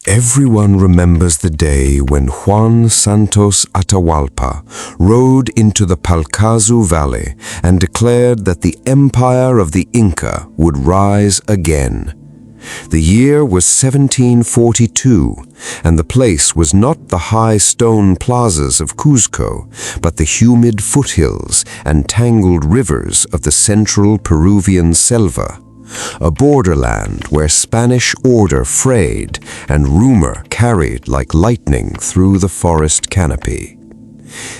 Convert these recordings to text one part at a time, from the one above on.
Everyone remembers the day when Juan Santos Atahualpa rode into the Palcazu Valley and declared that the empire of the Inca would rise again. The year was 1742, and the place was not the high stone plazas of Cuzco, but the humid foothills and tangled rivers of the central Peruvian selva, a borderland where Spanish order frayed and rumor carried like lightning through the forest canopy.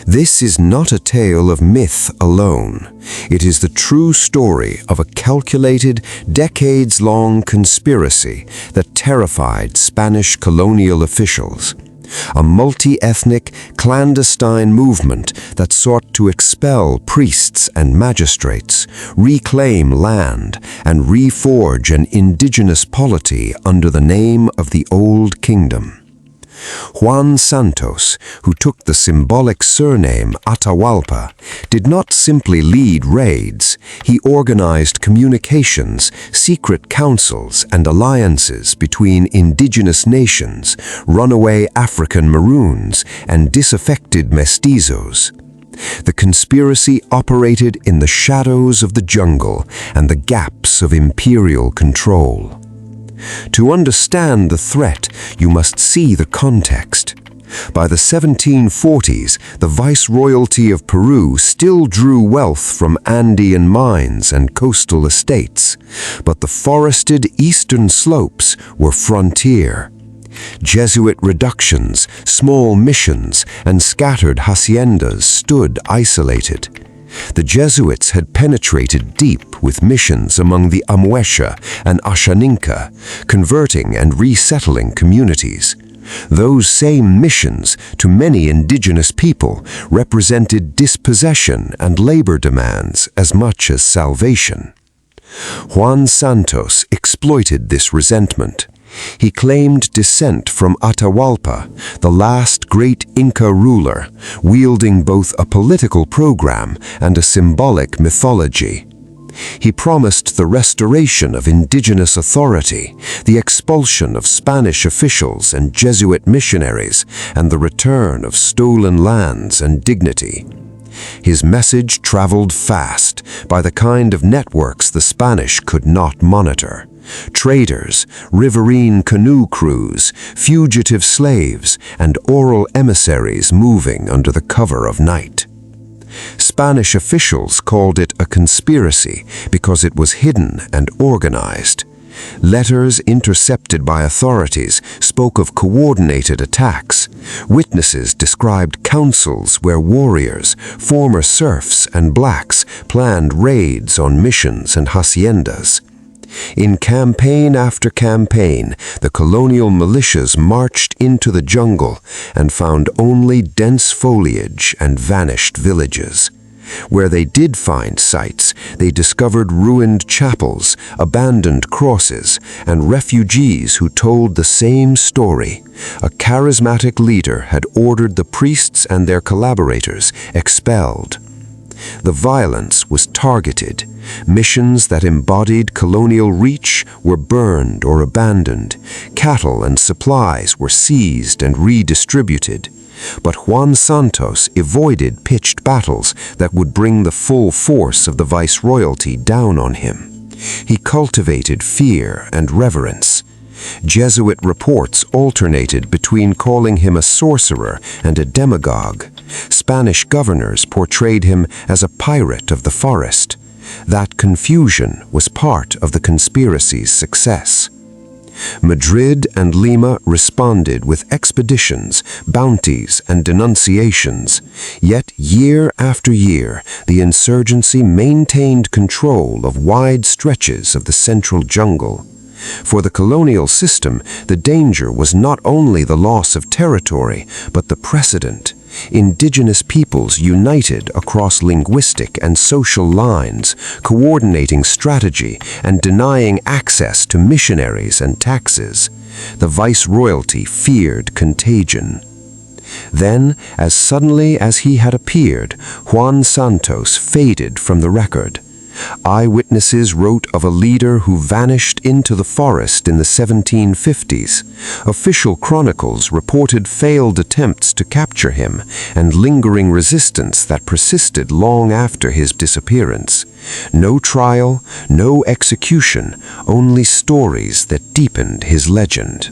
This is not a tale of myth alone. It is the true story of a calculated, decades-long conspiracy that terrified Spanish colonial officials. A multi-ethnic, clandestine movement that sought to expel priests and magistrates, reclaim land, and reforge an indigenous polity under the name of the Old Kingdom. Juan Santos, who took the symbolic surname Atahualpa, did not simply lead raids. He organized communications, secret councils, and alliances between indigenous nations, runaway African Maroons, and disaffected mestizos. The conspiracy operated in the shadows of the jungle and the gaps of imperial control. To understand the threat, you must see the context. By the 1740s, the viceroyalty of Peru still drew wealth from Andean mines and coastal estates, but the forested eastern slopes were frontier. Jesuit reductions, small missions, and scattered haciendas stood isolated. The Jesuits had penetrated deep with missions among the Amhuesha and Asháninka, converting and resettling communities. Those same missions, to many indigenous people, represented dispossession and labor demands as much as salvation. Juan Santos exploited this resentment. He claimed descent from Atahualpa, the last great Inca ruler, wielding both a political program and a symbolic mythology. He promised the restoration of indigenous authority, the expulsion of Spanish officials and Jesuit missionaries, and the return of stolen lands and dignity. His message traveled fast, by the kind of networks the Spanish could not monitor. Traders, riverine canoe crews, fugitive slaves, and oral emissaries moving under the cover of night. Spanish officials called it a conspiracy because it was hidden and organized. Letters intercepted by authorities spoke of coordinated attacks. Witnesses described councils where warriors, former serfs, and blacks planned raids on missions and haciendas. In campaign after campaign, the colonial militias marched into the jungle and found only dense foliage and vanished villages. Where they did find sites, they discovered ruined chapels, abandoned crosses, and refugees who told the same story. A charismatic leader had ordered the priests and their collaborators expelled. The violence was targeted. Missions that embodied colonial reach were burned or abandoned. Cattle and supplies were seized and redistributed. But Juan Santos avoided pitched battles that would bring the full force of the viceroyalty down on him. He cultivated fear and reverence. Jesuit reports alternated between calling him a sorcerer and a demagogue. Spanish governors portrayed him as a pirate of the forest. That confusion was part of the conspiracy's success. Madrid and Lima responded with expeditions, bounties, and denunciations. Yet year after year, the insurgency maintained control of wide stretches of the central jungle. For the colonial system, the danger was not only the loss of territory, but the precedent. Indigenous peoples united across linguistic and social lines, coordinating strategy and denying access to missionaries and taxes. The viceroyalty feared contagion. Then, as suddenly as he had appeared, Juan Santos faded from the record. Eyewitnesses wrote of a leader who vanished into the forest in the 1750s. Official chronicles reported failed attempts to capture him and lingering resistance that persisted long after his disappearance. No trial, no execution, only stories that deepened his legend.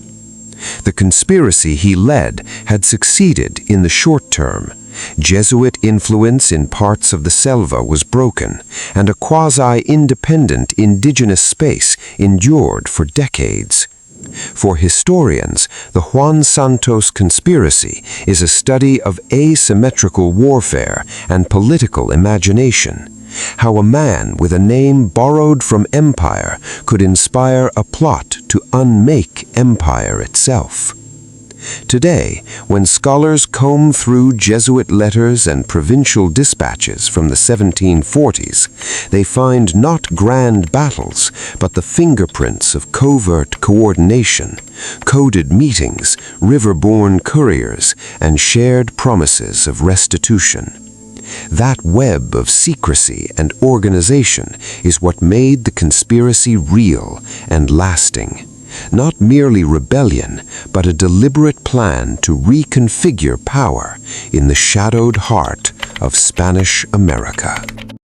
The conspiracy he led had succeeded in the short term. Jesuit influence in parts of the selva was broken, and a quasi-independent indigenous space endured for decades. For historians, the Juan Santos conspiracy is a study of asymmetrical warfare and political imagination. How a man with a name borrowed from empire could inspire a plot to unmake empire itself. Today, when scholars comb through Jesuit letters and provincial dispatches from the 1740s, they find not grand battles, but the fingerprints of covert coordination, coded meetings, river-borne couriers, and shared promises of restitution. That web of secrecy and organization is what made the conspiracy real and lasting. Not merely rebellion, but a deliberate plan to reconfigure power in the shadowed heart of Spanish America.